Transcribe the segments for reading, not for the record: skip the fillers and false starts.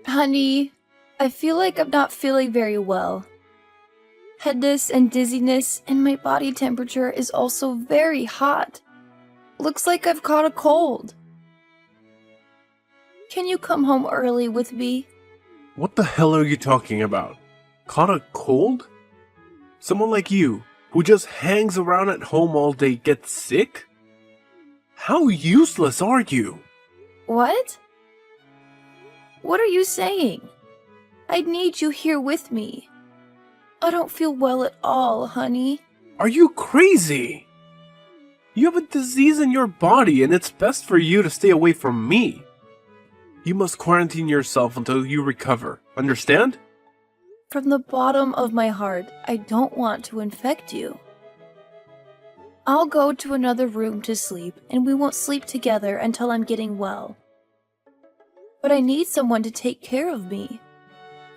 Honey, I feel like I'm not feeling very well. Headache and dizziness, and my body temperature is also very hot. Looks like I've caught a cold. Can you come home early with me? What the hell are you talking about? Caught a cold? Someone like you, who just hangs around at home all day, gets sick? How useless are you? What? What are you saying? I need you here with me. I don't feel well at all, honey. Are you crazy? You have a disease in your body and it's best for you to stay away from me. You must quarantine yourself until you recover, understand? From the bottom of my heart, I don't want to infect you. I'll go to another room to sleep, and we won't sleep together until I'm getting well. But I need someone to take care of me.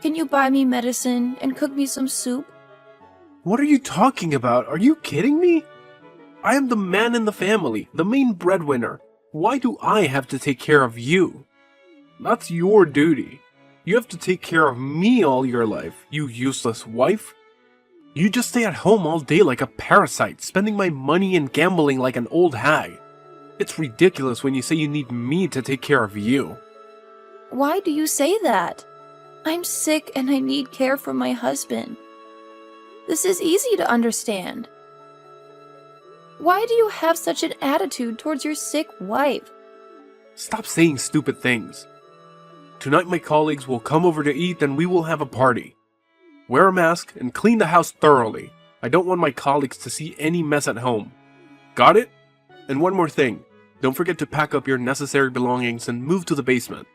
Can you buy me medicine and cook me some soup? What are you talking about? Are you kidding me? I am the man in the family, the main breadwinner. Why do I have to take care of you? That's your duty. You have to take care of me all your life, you useless wife. You just stay at home all day like a parasite, spending my money and gambling like an old hag. It's ridiculous when you say you need me to take care of you. Why do you say that? I'm sick and I need care from my husband. This is easy to understand. Why do you have such an attitude towards your sick wife? Stop saying stupid things. Tonight my colleagues will come over to eat and we will have a party. Wear a mask and clean the house thoroughly. I don't want my colleagues to see any mess at home. Got it? And one more thing. Don't forget to pack up your necessary belongings and move to the basement.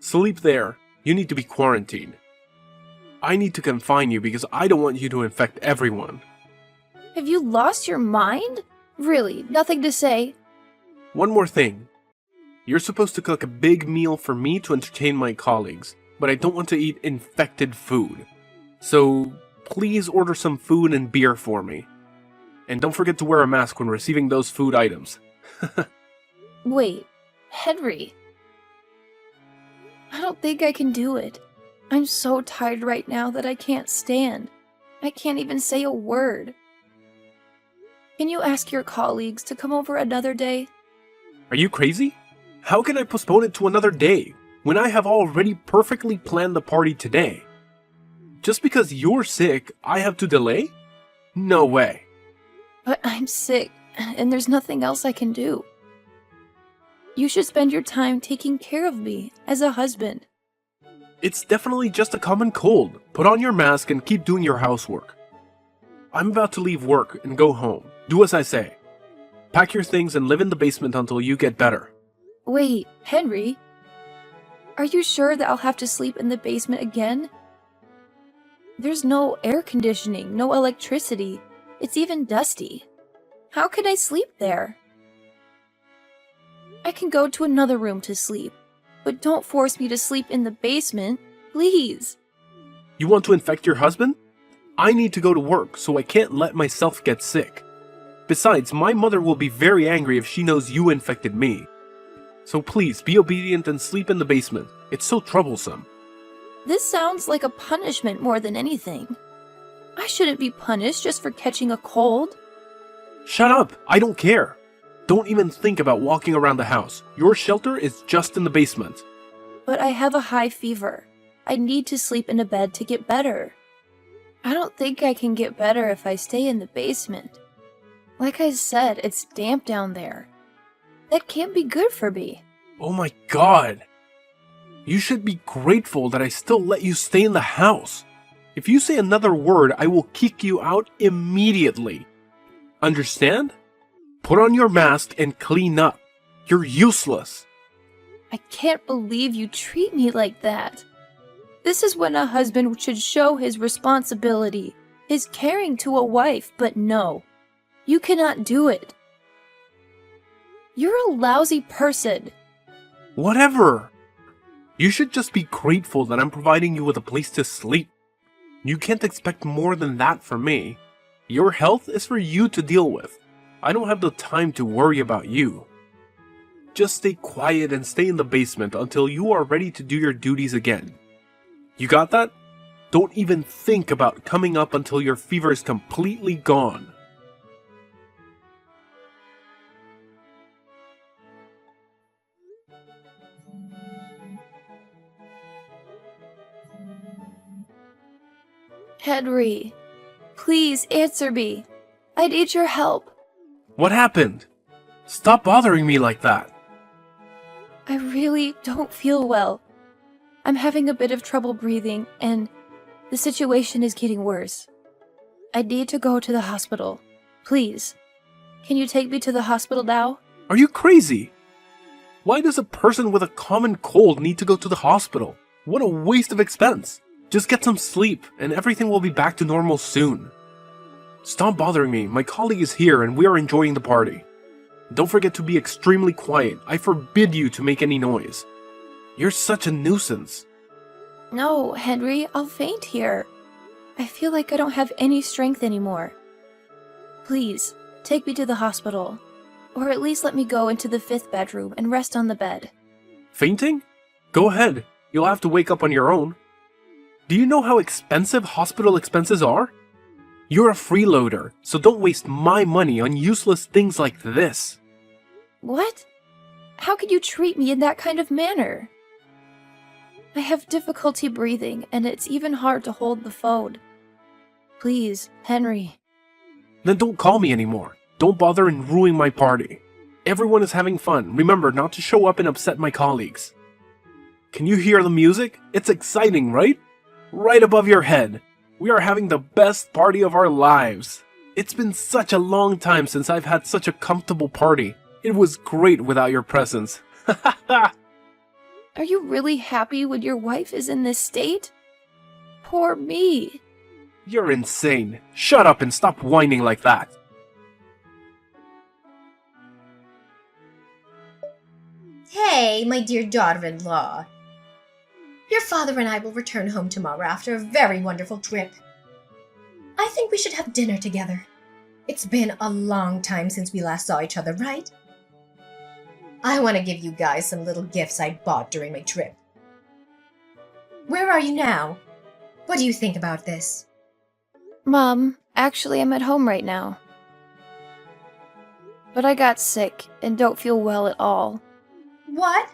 Sleep there. You need to be quarantined. I need to confine you because I don't want you to infect everyone. Have you lost your mind? Really, nothing to say? One more thing. You're supposed to cook a big meal for me to entertain my colleagues, but I don't want to eat infected food. So, please order some food and beer for me. And don't forget to wear a mask when receiving those food items. Wait, Henry. I don't think I can do it. I'm so tired right now that I can't stand. I can't even say a word. Can you ask your colleagues to come over another day? Are you crazy? How can I postpone it to another day when I have already perfectly planned the party today? Just because you're sick, I have to delay? No way. But I'm sick, and there's nothing else I can do. You should spend your time taking care of me as a husband. It's definitely just a common cold. Put on your mask and keep doing your housework. I'm about to leave work and go home. Do as I say. Pack your things and live in the basement until you get better. Wait, Henry? Are you sure that I'll have to sleep in the basement again? There's no air conditioning, no electricity. It's even dusty. How can I sleep there? I can go to another room to sleep, but don't force me to sleep in the basement, please. You want to infect your husband? I need to go to work, so I can't let myself get sick. Besides, my mother will be very angry if she knows you infected me. So please, be obedient and sleep in the basement. It's so troublesome. This sounds like a punishment more than anything. I shouldn't be punished just for catching a cold. Shut up! I don't care! Don't even think about walking around the house. Your shelter is just in the basement. But I have a high fever. I need to sleep in a bed to get better. I don't think I can get better if I stay in the basement. Like I said, it's damp down there. That can't be good for me. Oh my god! You should be grateful that I still let you stay in the house. If you say another word, I will kick you out immediately. Understand? Put on your mask and clean up. You're useless. I can't believe you treat me like that. This is when a husband should show his responsibility, his caring to a wife, but no. You cannot do it. You're a lousy person. Whatever. You should just be grateful that I'm providing you with a place to sleep. You can't expect more than that from me. Your health is for you to deal with. I don't have the time to worry about you. Just stay quiet and stay in the basement until you are ready to do your duties again. You got that? Don't even think about coming up until your fever is completely gone. Henry, please answer me. I need your help. What happened? Stop bothering me like that. I really don't feel well. I'm having a bit of trouble breathing, and the situation is getting worse. I need to go to the hospital. Please, can you take me to the hospital now? Are you crazy? Why does a person with a common cold need to go to the hospital? What a waste of expense. Just get some sleep, and everything will be back to normal soon. Stop bothering me. My colleague is here, and we are enjoying the party. Don't forget to be extremely quiet. I forbid you to make any noise. You're such a nuisance. No, Henry, I'll faint here. I feel like I don't have any strength anymore. Please, take me to the hospital. Or at least let me go into the 5th bedroom and rest on the bed. Fainting? Go ahead. You'll have to wake up on your own. Do you know how expensive hospital expenses are? You're a freeloader, so don't waste my money on useless things like this. What? How could you treat me in that kind of manner? I have difficulty breathing, and it's even hard to hold the phone. Please, Henry. Then don't call me anymore. Don't bother and ruin my party. Everyone is having fun. Remember not to show up and upset my colleagues. Can you hear the music? It's exciting, right? Right above your head. We are having the best party of our lives. It's been such a long time since I've had such a comfortable party. It was great without your presence. Are you really happy when your wife is in this state? Poor me. You're insane. Shut up and stop whining like that. Hey, my dear daughter-in-law. Your father and I will return home tomorrow after a very wonderful trip. I think we should have dinner together. It's been a long time since we last saw each other, right? I want to give you guys some little gifts I bought during my trip. Where are you now? What do you think about this? Mom, actually I'm at home right now. But I got sick and don't feel well at all. What?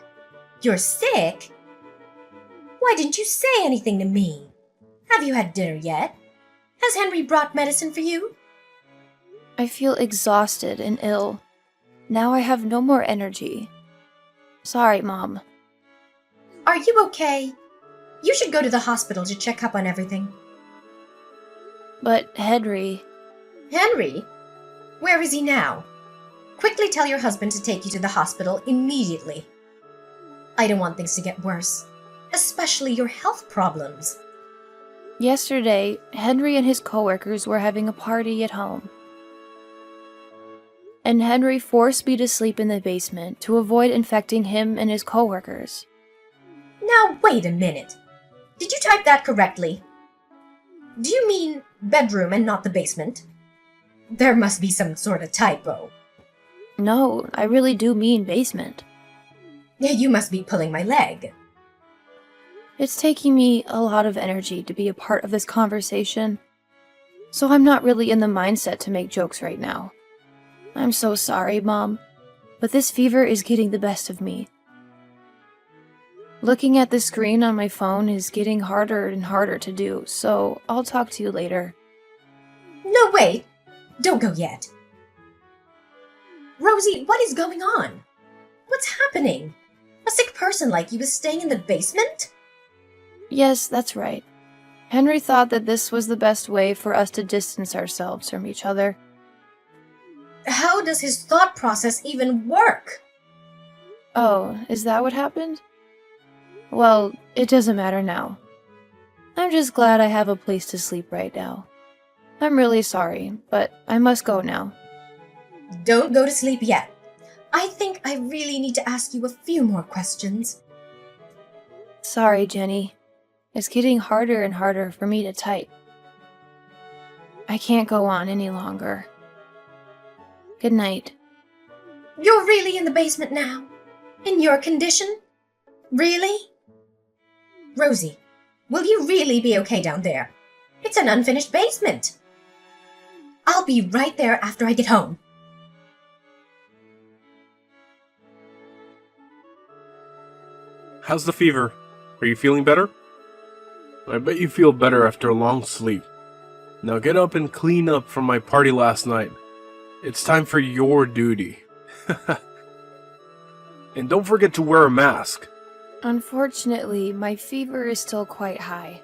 You're sick? Why didn't you say anything to me? Have you had dinner yet? Has Henry brought medicine for you? I feel exhausted and ill. Now I have no more energy. Sorry, Mom. Are you okay? You should go to the hospital to check up on everything. But Henry... Henry? Where is he now? Quickly tell your husband to take you to the hospital immediately. I don't want things to get worse, especially your health problems. Yesterday, Henry and his coworkers were having a party at home. And Henry forced me to sleep in the basement to avoid infecting him and his coworkers. Now wait a minute. Did you type that correctly? Do you mean bedroom and not the basement? There must be some sort of typo. No, I really do mean basement. You must be pulling my leg. It's taking me a lot of energy to be a part of this conversation, so I'm not really in the mindset to make jokes right now. I'm so sorry, Mom, but this fever is getting the best of me. Looking at the screen on my phone is getting harder and harder to do, so I'll talk to you later. No, wait! Don't go yet. Rosie, what is going on? What's happening? A sick person like you is staying in the basement? Yes, that's right. Henry thought that this was the best way for us to distance ourselves from each other. How does his thought process even work? Oh, is that what happened? Well, it doesn't matter now. I'm just glad I have a place to sleep right now. I'm really sorry, but I must go now. Don't go to sleep yet. I think I really need to ask you a few more questions. Sorry, Jenny. It's getting harder and harder for me to type. I can't go on any longer. Good night. You're really in the basement now? In your condition? Really? Rosie, will you really be okay down there? It's an unfinished basement. I'll be right there after I get home. How's the fever? Are you feeling better? I bet you feel better after a long sleep. Now get up and clean up from my party last night. It's time for your duty. And don't forget to wear a mask. Unfortunately, my fever is still quite high.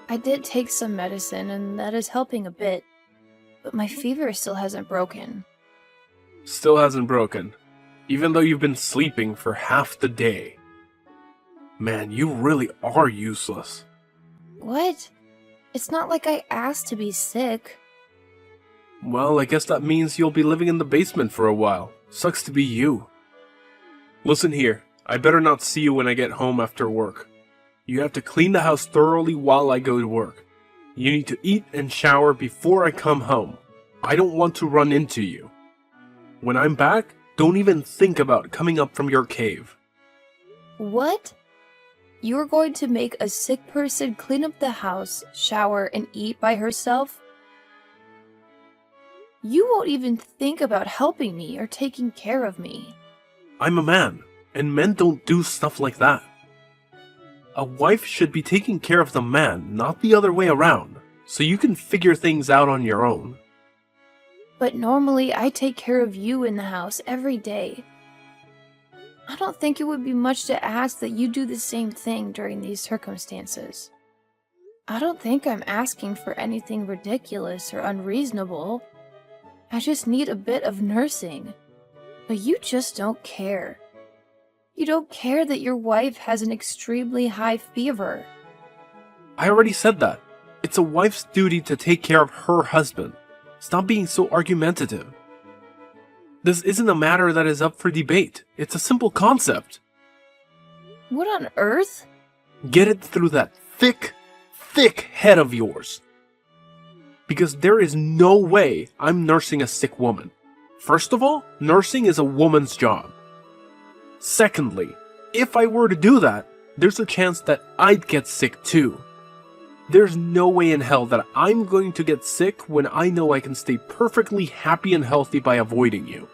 I did take some medicine, and that is helping a bit, but my fever still hasn't broken. Still hasn't broken, even though you've been sleeping for half the day. Man, you really are useless. What? It's not like I asked to be sick. Well, I guess that means you'll be living in the basement for a while. Sucks to be you. Listen here, I better not see you when I get home after work. You have to clean the house thoroughly while I go to work. You need to eat and shower before I come home. I don't want to run into you. When I'm back, don't even think about coming up from your cave. What? You're going to make a sick person clean up the house, shower, and eat by herself? You won't even think about helping me or taking care of me. I'm a man, and men don't do stuff like that. A wife should be taking care of the man, not the other way around, so you can figure things out on your own. But normally I take care of you in the house every day. I don't think it would be much to ask that you do the same thing during these circumstances. I don't think I'm asking for anything ridiculous or unreasonable. I just need a bit of nursing. But you just don't care. You don't care that your wife has an extremely high fever. I already said that. It's a wife's duty to take care of her husband. Stop being so argumentative. This isn't a matter that is up for debate. It's a simple concept. What on earth? Get it through that thick head of yours. Because there is no way I'm nursing a sick woman. First of all, nursing is a woman's job. Secondly, if I were to do that, there's a chance that I'd get sick too. There's no way in hell that I'm going to get sick when I know I can stay perfectly happy and healthy by avoiding you.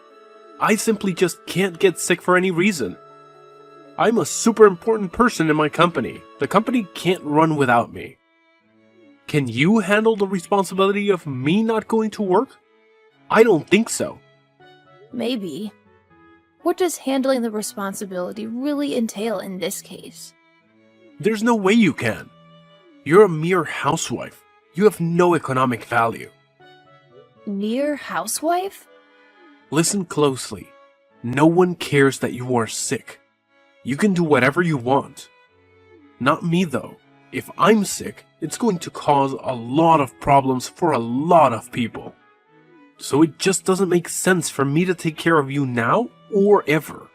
I simply just can't get sick for any reason. I'm a super important person in my company. The company can't run without me. Can you handle the responsibility of me not going to work? I don't think so. Maybe. What does handling the responsibility really entail in this case? There's no way you can. You're a mere housewife. You have no economic value. Mere housewife? Listen closely. No one cares that you are sick. You can do whatever you want. Not me though. If I'm sick, it's going to cause a lot of problems for a lot of people. So it just doesn't make sense for me to take care of you now or ever.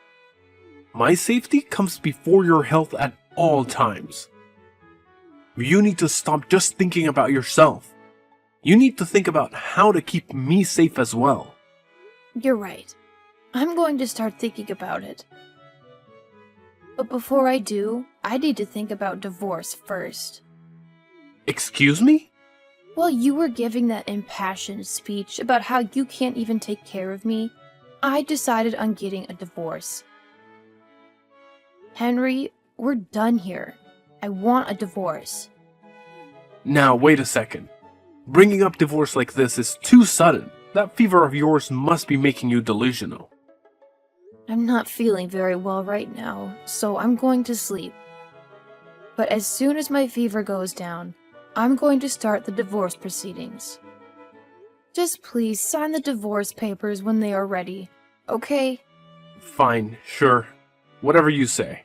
My safety comes before your health at all times. You need to stop just thinking about yourself. You need to think about how to keep me safe as well. You're right. I'm going to start thinking about it. But before I do, I need to think about divorce first. Excuse me? While you were giving that impassioned speech about how you can't even take care of me, I decided on getting a divorce. Henry, we're done here. I want a divorce. Now, wait a second. Bringing up divorce like this is too sudden. That fever of yours must be making you delusional. I'm not feeling very well right now, so I'm going to sleep. But as soon as my fever goes down, I'm going to start the divorce proceedings. Just please sign the divorce papers when they are ready, okay? Fine, sure. Whatever you say.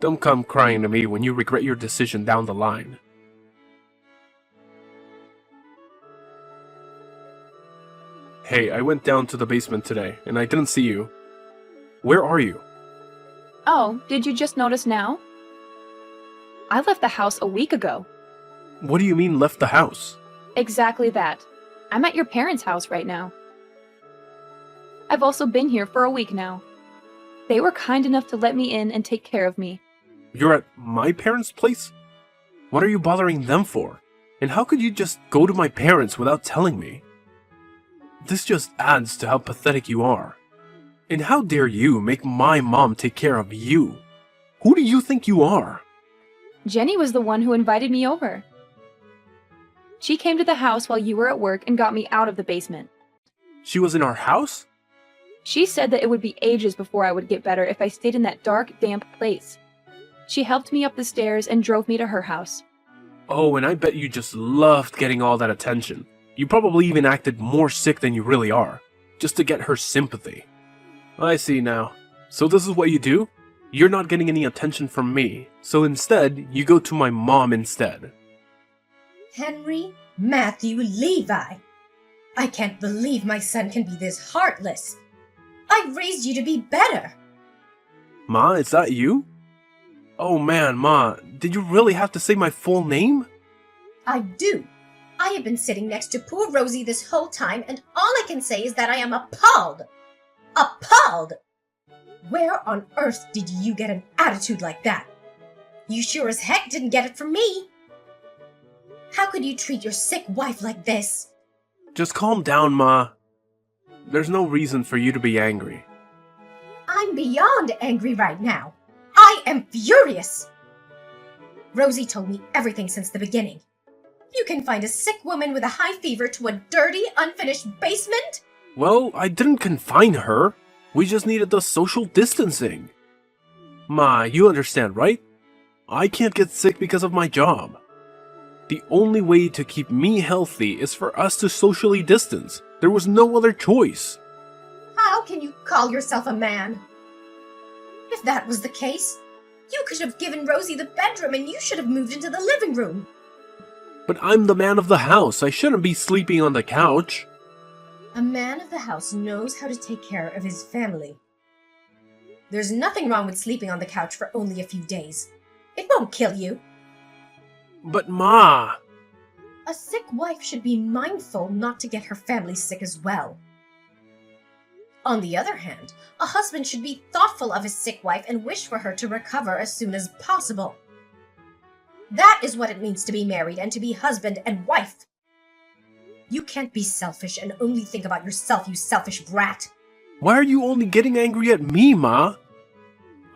Don't come crying to me when you regret your decision down the line. Hey, I went down to the basement today, and I didn't see you. Where are you? Oh, did you just notice now? I left the house a week ago. What do you mean left the house? Exactly that. I'm at your parents' house right now. I've also been here for a week now. They were kind enough to let me in and take care of me. You're at my parents' place? What are you bothering them for? And how could you just go to my parents without telling me? This just adds to how pathetic you are. And how dare you make my mom take care of you? Who do you think you are? Jenny was the one who invited me over. She came to the house while you were at work and got me out of the basement. She was in our house? She said that it would be ages before I would get better if I stayed in that dark, damp place. She helped me up the stairs and drove me to her house. Oh, and I bet you just loved getting all that attention. You probably even acted more sick than you really are, just to get her sympathy. I see now. So this is what you do? You're not getting any attention from me, so instead, you go to my mom instead. Henry Matthew Levi. I can't believe my son can be this heartless. I raised you to be better. Ma, is that you? Oh man, Ma, did you really have to say my full name? I do. I have been sitting next to poor Rosie this whole time, and all I can say is that I am appalled. Appalled! Where on earth did you get an attitude like that? You sure as heck didn't get it from me. How could you treat your sick wife like this? Just calm down, Ma. There's no reason for you to be angry. I'm beyond angry right now. I am furious. Rosie told me everything since the beginning. You can find a sick woman with a high fever to a dirty, unfinished basement? Well, I didn't confine her. We just needed the social distancing. Ma, you understand, right? I can't get sick because of my job. The only way to keep me healthy is for us to socially distance. There was no other choice. How can you call yourself a man? If that was the case, you could have given Rosie the bedroom and you should have moved into the living room. But I'm the man of the house. I shouldn't be sleeping on the couch. A man of the house knows how to take care of his family. There's nothing wrong with sleeping on the couch for only a few days. It won't kill you. But Ma... A sick wife should be mindful not to get her family sick as well. On the other hand, a husband should be thoughtful of his sick wife and wish for her to recover as soon as possible. That is what it means to be married and to be husband and wife. You can't be selfish and only think about yourself, you selfish brat. Why are you only getting angry at me, Ma?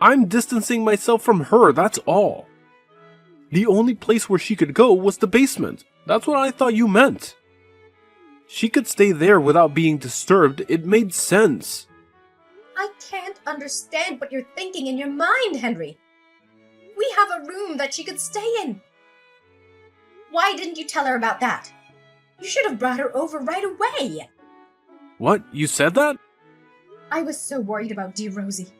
I'm distancing myself from her, that's all. The only place where she could go was the basement. That's what I thought you meant. She could stay there without being disturbed. It made sense. I can't understand what you're thinking in your mind, Henry. We have a room that she could stay in. Why didn't you tell her about that? You should have brought her over right away. What? You said that? I was so worried about dear Rosie.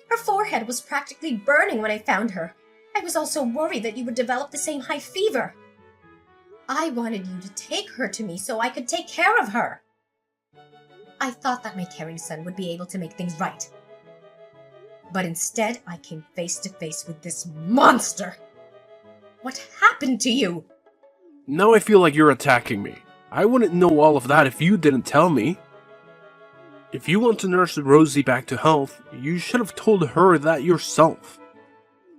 Her forehead was practically burning when I found her. I was also worried that you would develop the same high fever. I wanted you to take her to me so I could take care of her. I thought that my caring son would be able to make things right. But instead, I came face to face with this monster. What happened to you? Now I feel like you're attacking me. I wouldn't know all of that if you didn't tell me. If you want to nurse Rosie back to health, you should have told her that yourself.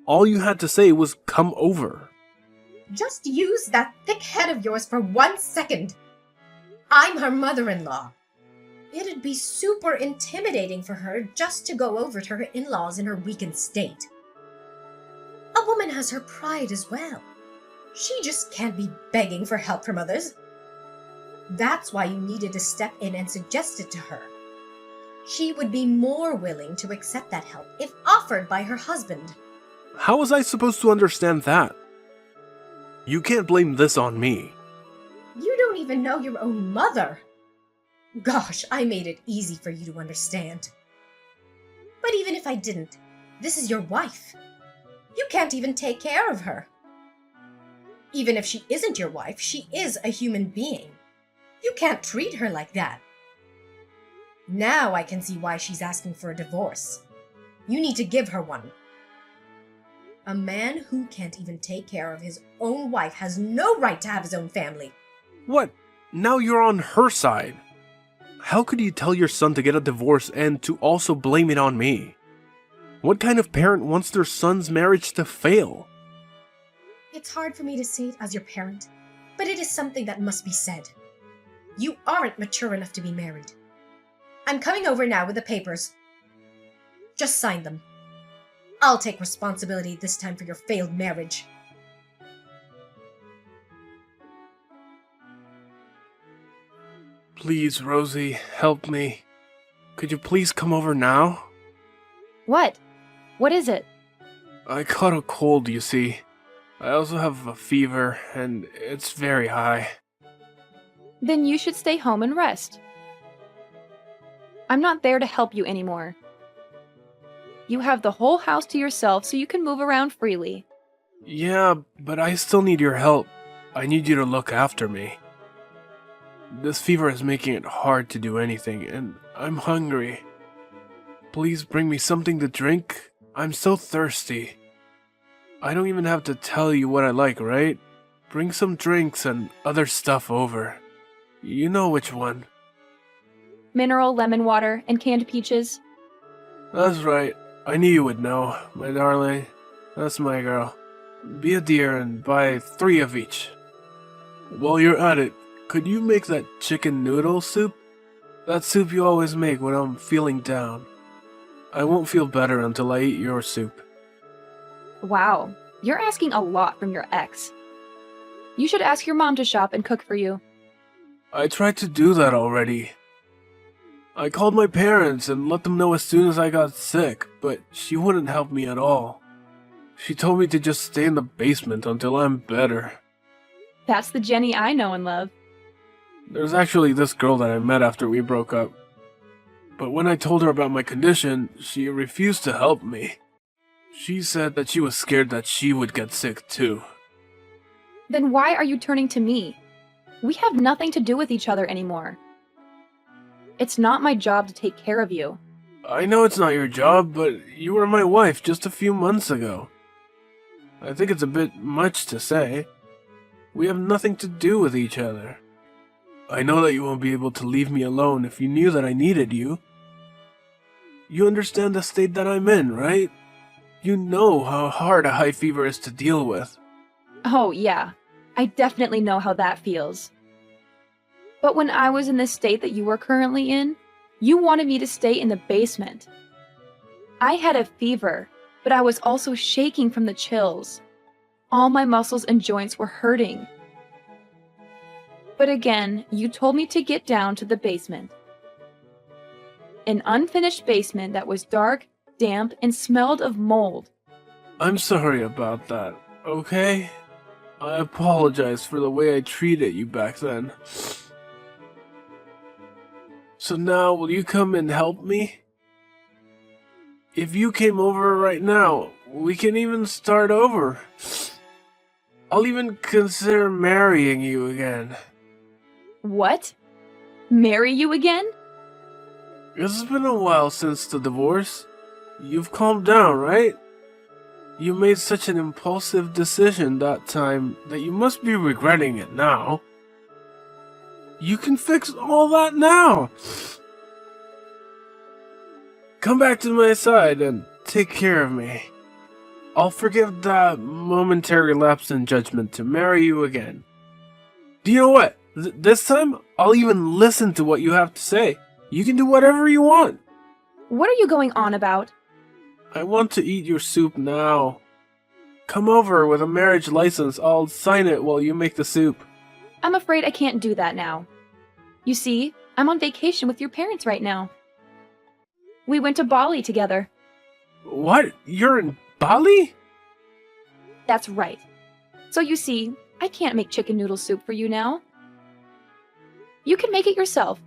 All you had to say was come over. Just use that thick head of yours for 1 second. I'm her mother-in-law. It'd be super intimidating for her just to go over to her in-laws in her weakened state. A woman has her pride as well. She just can't be begging for help from others. That's why you needed to step in and suggest it to her. She would be more willing to accept that help if offered by her husband. How was I supposed to understand that? You can't blame this on me. You don't even know your own mother. Gosh, I made it easy for you to understand. But even if I didn't, this is your wife. You can't even take care of her. Even if she isn't your wife, she is a human being. You can't treat her like that. Now I can see why she's asking for a divorce. You need to give her one. A man who can't even take care of his own wife has no right to have his own family. What? Now you're on her side. How could you tell your son to get a divorce and to also blame it on me? What kind of parent wants their son's marriage to fail? It's hard for me to say it as your parent, but it is something that must be said. You aren't mature enough to be married. I'm coming over now with the papers. Just sign them. I'll take responsibility this time for your failed marriage. Please, Rosie, help me. Could you please come over now? What? What is it? I caught a cold, you see. I also have a fever, and it's very high. Then you should stay home and rest. I'm not there to help you anymore. You have the whole house to yourself so you can move around freely. Yeah, but I still need your help. I need you to look after me. This fever is making it hard to do anything, and I'm hungry. Please bring me something to drink. I'm so thirsty. I don't even have to tell you what I like, right? Bring some drinks and other stuff over. You know which one. Mineral lemon water and canned peaches. That's right. I knew you would know, my darling. That's my girl. Be a dear and buy 3 of each. While you're at it, could you make that chicken noodle soup? That soup you always make when I'm feeling down. I won't feel better until I eat your soup. Wow, you're asking a lot from your ex. You should ask your mom to shop and cook for you. I tried to do that already. I called my parents and let them know as soon as I got sick, but she wouldn't help me at all. She told me to just stay in the basement until I'm better. That's the Jenny I know and love. There's actually this girl that I met after we broke up. But when I told her about my condition, she refused to help me. She said that she was scared that she would get sick too. Then why are you turning to me? We have nothing to do with each other anymore. It's not my job to take care of you. I know it's not your job, but you were my wife just a few months ago. I think it's a bit much to say. We have nothing to do with each other. I know that you won't be able to leave me alone if you knew that I needed you. You understand the state that I'm in, right? You know how hard a high fever is to deal with. Oh, yeah. I definitely know how that feels. But when I was in the state that you are currently in, you wanted me to stay in the basement. I had a fever, but I was also shaking from the chills. All my muscles and joints were hurting. But again, you told me to get down to the basement. An unfinished basement that was dark, damp, and smelled of mold. I'm sorry about that, okay? I apologize for the way I treated you back then. So now, will you come and help me? If you came over right now, we can even start over. I'll even consider marrying you again. What? Marry you again? It's been a while since the divorce. You've calmed down, right? You made such an impulsive decision that time that you must be regretting it now. You can fix all that now. Come back to my side and take care of me. I'll forgive that momentary lapse in judgment to marry you again. Do you know what? This time, I'll even listen to what you have to say. You can do whatever you want. What are you going on about? I want to eat your soup now. Come over with a marriage license. I'll sign it while you make the soup. I'm afraid I can't do that now. You see, I'm on vacation with your parents right now. We went to Bali together. What? You're in Bali? That's right. So you see, I can't make chicken noodle soup for you now. You can make it yourself.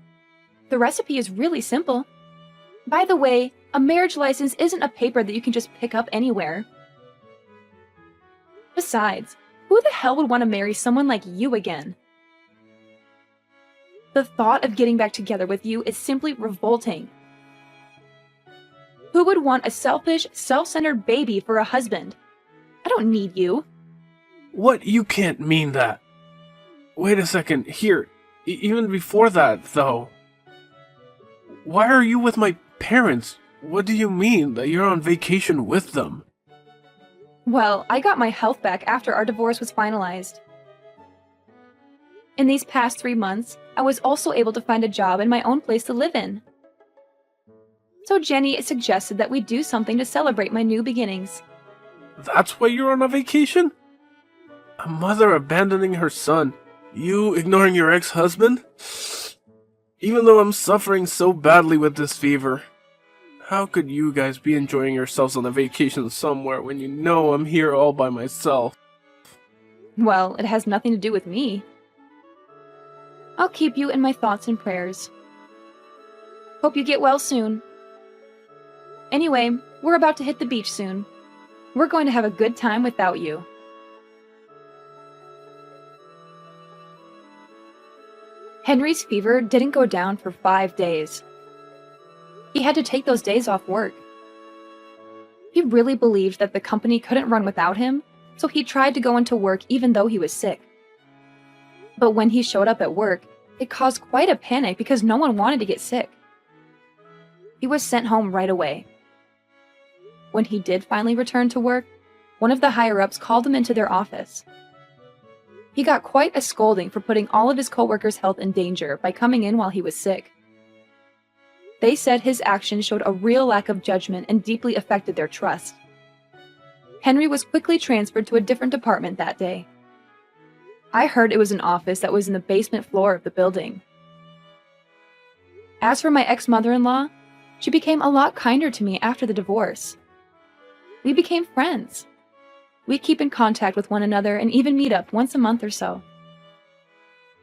The recipe is really simple. By the way, a marriage license isn't a paper that you can just pick up anywhere. Besides, who the hell would want to marry someone like you again? The thought of getting back together with you is simply revolting. Who would want a selfish, self-centered baby for a husband? I don't need you. What? You can't mean that. Wait a second. Here. Even before that, though. Why are you with my parents? What do you mean that you're on vacation with them? Well, I got my health back after our divorce was finalized. In these past 3 months, I was also able to find a job and my own place to live in. So Jenny suggested that we do something to celebrate my new beginnings. That's why you're on a vacation? A mother abandoning her son. You ignoring your ex-husband? Even though I'm suffering so badly with this fever. How could you guys be enjoying yourselves on a vacation somewhere when you know I'm here all by myself? Well, it has nothing to do with me. I'll keep you in my thoughts and prayers. Hope you get well soon. Anyway, we're about to hit the beach soon. We're going to have a good time without you. Henry's fever didn't go down for 5 days. He had to take those days off work. He really believed that the company couldn't run without him, so he tried to go into work even though he was sick. But when he showed up at work, it caused quite a panic because no one wanted to get sick. He was sent home right away. When he did finally return to work, one of the higher-ups called him into their office. He got quite a scolding for putting all of his coworkers' health in danger by coming in while he was sick. They said his actions showed a real lack of judgment and deeply affected their trust. Henry was quickly transferred to a different department that day. I heard it was an office that was in the basement floor of the building. As for my ex-mother-in-law, she became a lot kinder to me after the divorce. We became friends. We keep in contact with one another and even meet up once a month or so.